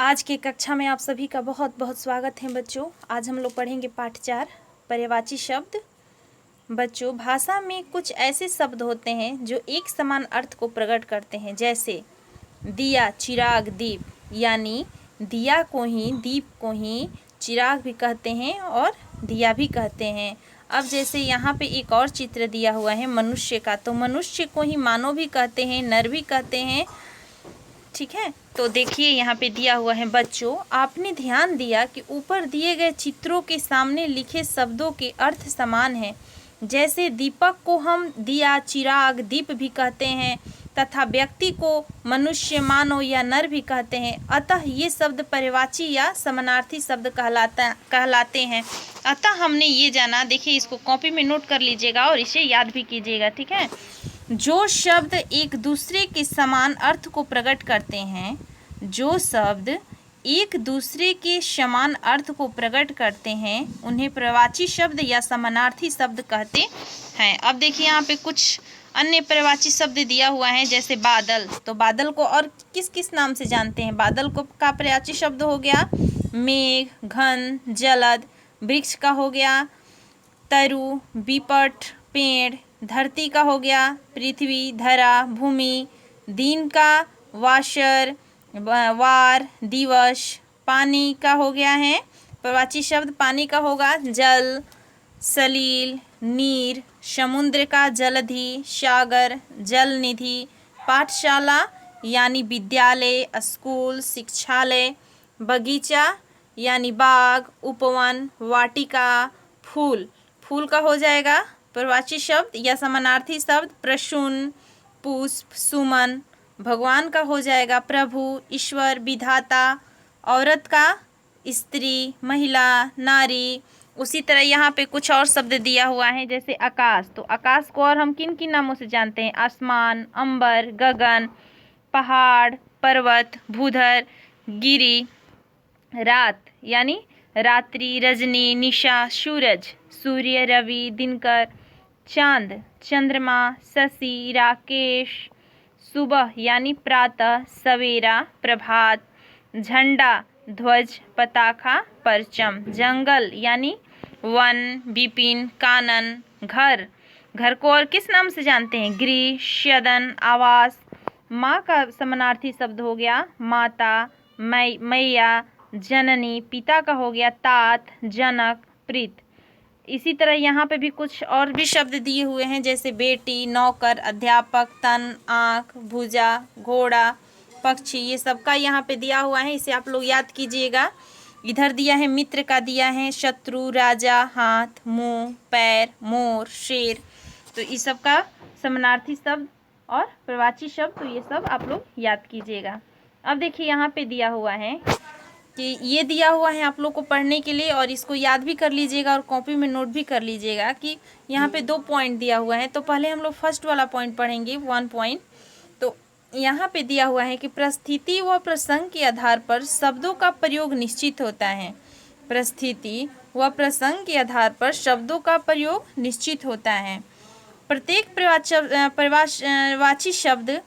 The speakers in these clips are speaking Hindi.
आज की कक्षा में आप सभी का बहुत बहुत स्वागत है बच्चों। आज हम लोग पढ़ेंगे पाठ 4 पर्यायवाची शब्द। बच्चों, भाषा में कुछ ऐसे शब्द होते हैं जो एक समान अर्थ को प्रकट करते हैं, जैसे दिया, चिराग, दीप। यानी दिया को ही, दीप को ही चिराग भी कहते हैं और दिया भी कहते हैं। अब जैसे यहाँ पे एक और चित्र दिया हुआ है मनुष्य का, तो मनुष्य को ही मानव भी कहते हैं, नर भी कहते हैं। ठीक है, तो देखिए यहाँ पे दिया हुआ है बच्चों, आपने ध्यान दिया कि ऊपर दिए गए चित्रों के सामने लिखे शब्दों के अर्थ समान हैं। जैसे दीपक को हम दिया, चिराग, दीप भी कहते हैं तथा व्यक्ति को मनुष्य, मानव या नर भी कहते हैं। अतः ये शब्द पर्यायवाची या समानार्थी शब्द कहलाते हैं। अतः हमने ये जाना, देखिए इसको कॉपी में नोट कर लीजिएगा और इसे याद भी कीजिएगा। ठीक है, जो शब्द एक दूसरे के समान अर्थ को प्रकट करते हैं, जो शब्द एक दूसरे के समान अर्थ को प्रकट करते हैं, उन्हें पर्यायवाची शब्द या समानार्थी शब्द कहते हैं। अब देखिए यहाँ पे कुछ अन्य पर्यायवाची शब्द दिया हुआ है, जैसे बादल। तो बादल को और किस किस नाम से जानते हैं? बादल को का पर्यायवाची शब्द हो गया मेघ, घन, जलद। वृक्ष का हो गया तरु, विपट, पेड़। धरती का हो गया पृथ्वी, धरा, भूमि। दिन का वाशर, वार, दिवस। पानी का हो गया है पर्यायवाची शब्द, पानी का होगा जल, सलील, नीर। समुद्र का जलधि, सागर, जल निधि। पाठशाला यानी विद्यालय, स्कूल, शिक्षालय। बगीचा यानी बाग, उपवन, वाटिका। फूल, फूल का हो जाएगा पर्यायवाची शब्द या समानार्थी शब्द प्रसून, पुष्प, सुमन। भगवान का हो जाएगा प्रभु, ईश्वर, विधाता। औरत का स्त्री, महिला, नारी। उसी तरह यहाँ पे कुछ और शब्द दिया हुआ है, जैसे आकाश। तो आकाश को और हम किन किन नामों से जानते हैं? आसमान, अंबर, गगन, पहाड़, पर्वत, भूधर, गिरी। रात यानी रात्रि, रजनी, निशा, सूरज, सूर्य, रवि, दिनकर। चांद, चंद्रमा, शशि, राकेश। सुबह यानी प्रातः, सवेरा, प्रभात। झंडा, ध्वज, पताका, परचम। जंगल यानी वन, विपिन, कानन। घर, घर को और किस नाम से जानते हैं? गृह, सदन, आवास। माँ का समानार्थी शब्द हो गया माता, मैया, जननी। पिता का हो गया तात, जनक, प्रीत। इसी तरह यहाँ पे भी कुछ और भी शब्द दिए हुए हैं, जैसे बेटी, नौकर, अध्यापक, तन, आँख, भुजा, घोड़ा, पक्षी। ये सबका यहाँ पे दिया हुआ है, इसे आप लोग याद कीजिएगा। इधर दिया है मित्र का दिया है शत्रु, राजा, हाथ, मुंह, पैर, मोर, शेर। तो इस सब का समानार्थी शब्द और पर्यायवाची शब्द, तो ये सब आप लोग याद कीजिएगा। अब देखिए यहाँ पे दिया हुआ है कि ये दिया हुआ है आप लोग को पढ़ने के लिए, और इसको याद भी कर लीजिएगा और कॉपी में नोट भी कर लीजिएगा कि यहाँ पे 2 पॉइंट दिया हुआ है। तो पहले हम लोग फर्स्ट वाला पॉइंट पढ़ेंगे, 1 पॉइंट। तो यहाँ पे दिया हुआ है कि परिस्थिति व प्रसंग के आधार पर शब्दों का प्रयोग निश्चित होता है। परिस्थिति व प्रसंग के आधार पर शब्दों का प्रयोग निश्चित होता है। प्रत्येक पर्यायवाची शब्द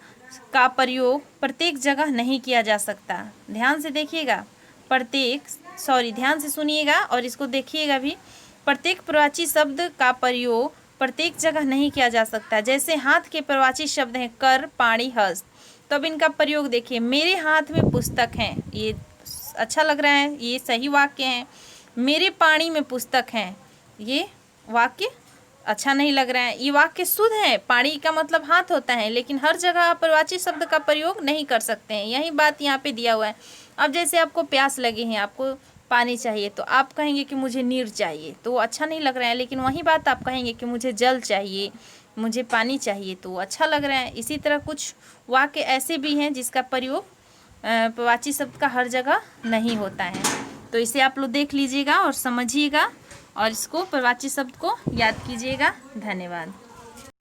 का प्रयोग प्रत्येक जगह नहीं किया जा सकता। ध्यान से देखिएगा, ध्यान से सुनिएगा और इसको देखिएगा भी। प्रत्येक पर्यायवाची शब्द का प्रयोग प्रत्येक जगह नहीं किया जा सकता। जैसे हाथ के पर्यायवाची शब्द हैं कर, पाणी, हस्त। तो अब इनका प्रयोग देखिए, मेरे हाथ में पुस्तक है, ये अच्छा लग रहा है, ये सही वाक्य है। मेरे पाणी में पुस्तक है, ये वाक्य अच्छा नहीं लग रहा है। ये वाक्य शुद्ध है, पाणी का मतलब हाथ होता है, लेकिन हर जगह आप पर्यायवाची शब्द का प्रयोग नहीं कर सकते हैं। यही बात यहाँ पे दिया हुआ है। अब जैसे आपको प्यास लगी है, आपको पानी चाहिए, तो आप कहेंगे कि मुझे नीर चाहिए, तो अच्छा नहीं लग रहा है। लेकिन वही बात आप कहेंगे कि मुझे जल चाहिए, मुझे पानी चाहिए, तो अच्छा लग रहा है। इसी तरह कुछ वाक्य ऐसे भी हैं जिसका प्रयोग पर्यायवाची शब्द का हर जगह नहीं होता है। तो इसे आप लोग देख लीजिएगा और समझिएगा और इसको पर्यायवाची शब्द को याद कीजिएगा। धन्यवाद।